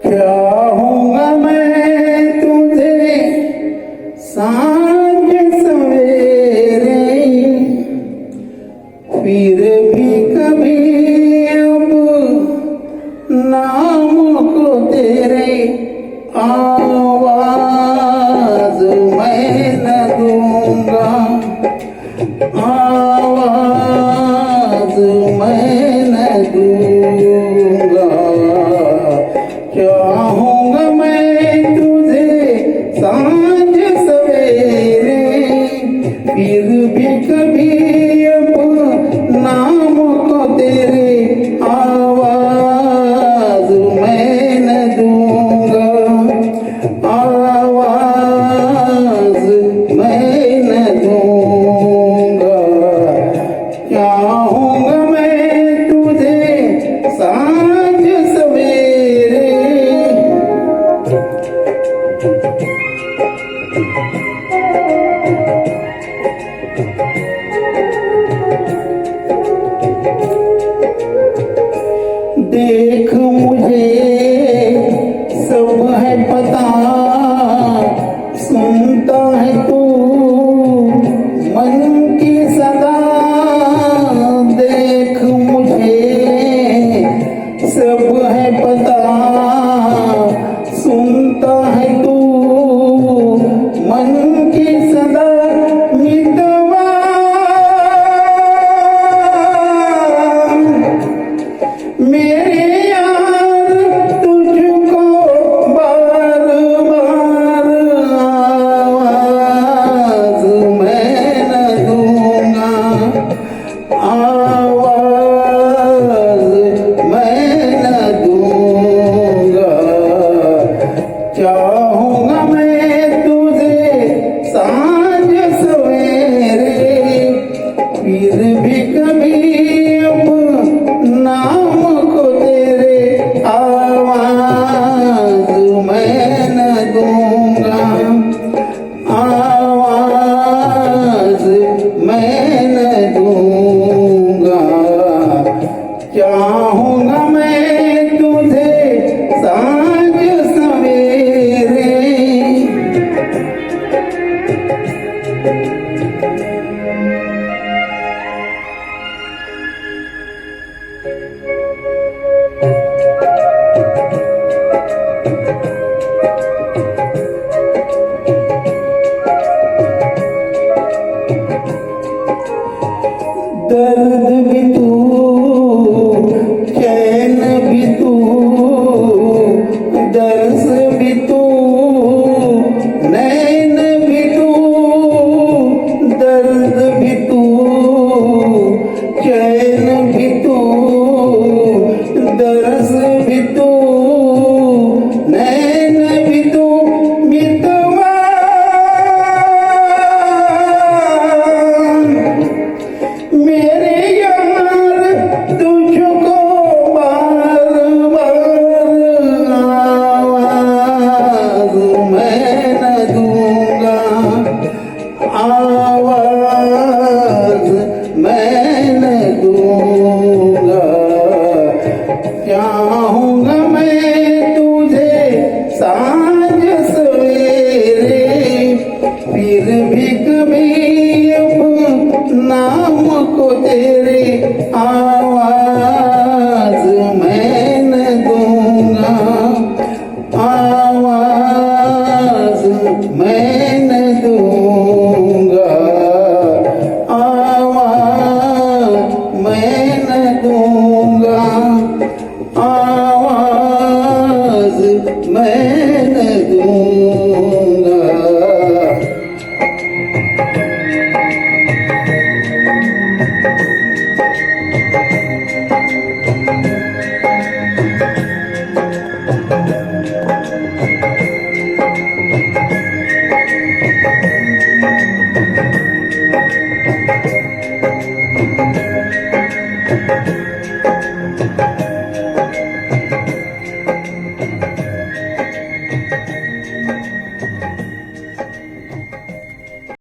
चाहूंगा मैं तुझे सांझ सवेरे, फिर भी कभी अब नाम को तेरे आवाज मैं न दूंगा, आवाज मैं न दूंगा। चाहूंगा मैं तुझे सांझ सवेरे, फिर भी कभी अब नाम को तेरे आवाज मैं न दूंगा, आवाज मैं न दूंगा। चाहूंगा मैं तुझे सांझ सवेरे। देख मुझे सब है पता, सुनता है तू मन की सदा। देख मुझे सब है पता, सुनता है तू मन की सदा। मितवा मेरे यार तुझको बार बार आवाज मैं न दूंगा, आवाज मैं न दूंगा। चाहूंगा मैं तुझे सांझ सवेरे, फिर भी कभी अब नाम को तेरे आवाज मैं न दूंगा, आवाज मैं न दूंगा। चाहूंगा मैं तुझे सांझ सवेरे। दर्द भी तू, चैन भी तू, दर्द भी तू, नैन भी तू। दर्द भी तू, चैन भी तू, दर्द भी तू, नैन भी तू। मितवा मेरे यार तुझको बार बार आवाज मैं न दूंगा, आवाज मैं न दूंगा। चाहूंगा मैं तुझे सांझ सवेरे, फिर भी कभी अब नाम को तेरे आवाज मैं न दूंगा, आवाज मैं न दूंगा, आवाज मैं न दूंगा, आवाज मैं न दूंगा।